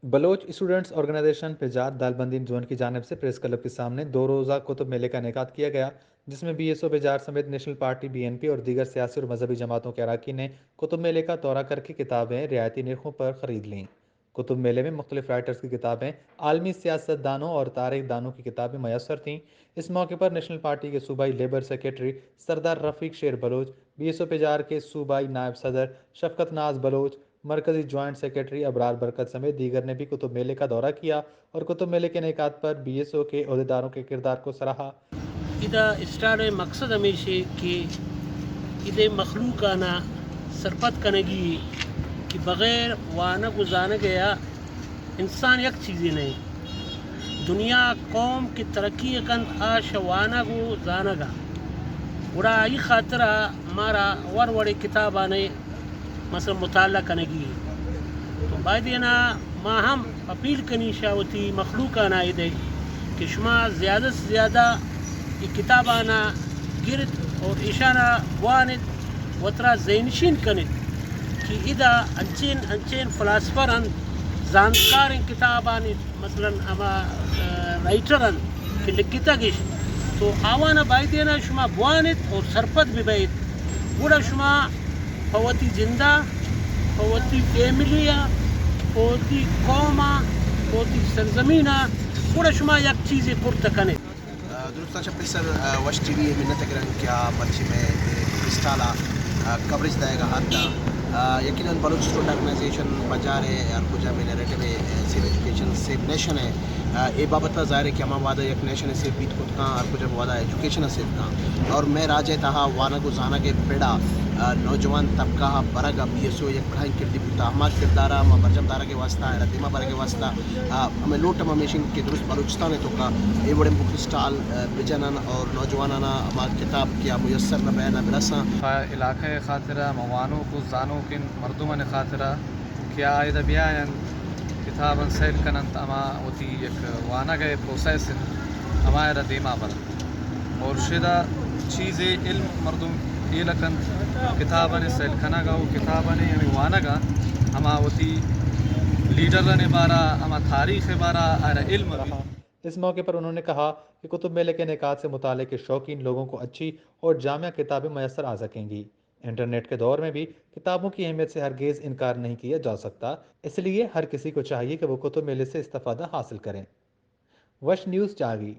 Baloch students organization پجار Dalbandin zone کی جانب سے پریس کلب کے سامنے 2 روزہ کتب میلے کا انعقاد کیا گیا، جس میں بی ایس او پجار سمیت national party B N P اور دیگر سیاسی اور مذہبی جماعتوں کے اراکین نے کتب میلے کا دورہ کر کے کتابیں رعایتی نرخوں پر خرید لیں۔ کتب میلے میں مختلف رائٹرز کی کتابیں، عالمی سیاست دانوں اور تاریخ دانوں کی کتابیں میسر تھیں۔ اس موقع پر نیشنل پارٹی کے صوبائی لیبر سیکرٹری سردار رفیق شیر بلوچ، بی ایس او پجار کے صوبائی نائب صدر شفقت ناز بلوچ، مرکزی جوائنٹ سیکرٹری ابرار برکت سمیت دیگر نے بھی کتب میلے کا دورہ کیا اور کتب میلے کے انعقاد پر بی ایس او کے عہدیداروں کے کردار کو سراہا۔ ادا اسٹار مقصد ہمیشہ کہ ادے مخلوقانہ سرپت کنگی کہ بغیر وانا گزانا گیا انسان یک چیزی نہیں دنیا قوم کی ترقی کن آش وانا گو زانگا وڑا ای خاطرہ مارا وڑے کتابانے مثلا مطالعہ کنگی تو بعدینا ما ہم اپیل کنی شاوتی مخلوقانہ ادے کہ شما زیادہ سے زیادہ یہ کتابانا گرد اور اشانہ وانت وطرا زینشین کنت کہ ادا انچین فلاسفرن زانکار کتابان مثلا اما رائٹرن کہ لکھتا گش تو آوانا بائدینا شما بوانت اور سرپت بھی بیت گوڑا شما فوتی زندہ فوتی فیملیہ فوتی قومہ فوتی سرزمینہ گوڑا شما یک چیزی پرتا کنت درستا چپسر وش ٹی وی منت کرن کیا مرچی میں اسٹالا کوریج دائے گا ہاتھ یقیناً بلوچ اسٹوڈنٹ آرگنائزیشن بجارے ارکوجا میں narrative save education save nation ہے اے بابت ظاہر ہے کہ ہمارا وعدہ یک نیشن سیو بیت خود کا ارکوجا وعدہ ایجوکیشن سیو کا اور میں راجے تہا وانا کو زانا کے پیڑا نوجوان طبقہ برگا بی ایس او یک کھائیں کردی بوتا ہمارا کردارہ ہم برجم دارہ کے واسطہ ہے ردیمہ برہ کے واسطہ ہمیں لوٹ ہمیشن کے درست بلوچستان ہے تو کا اے بڑے بک اسٹال بجنن اور نوجوانانا ہمارا کتاب کیا میسر نہ بیانہ برساں علاقہ خاطرہ موانوں کو زانوں کن مردمان خاطرہ کیا آئیدہ بیاین کتاباً سیل کنن اما ہوتی یک وانا گئے پروسیس ہمارا دیما برا اور شدہ چیزیں علم مردم یہ لکن کتاباً سیل کنا گا وہ کتاباً ہمیں وانا گا ہما ہوتی لیڈرن بارا ہما تاریخ بارا آرہ علم بھی۔ اس موقع پر انہوں نے کہا کہ کتب میلے کے انعقاد سے مطالعے کے شوقین لوگوں کو اچھی اور جامع کتابیں میسر آ سکیں گی۔ انٹرنیٹ کے دور میں بھی کتابوں کی اہمیت سے ہرگز انکار نہیں کیا جا سکتا، اس لیے ہر کسی کو چاہیے کہ وہ کتب میلے سے استفادہ حاصل کریں۔ وش نیوز چاگی۔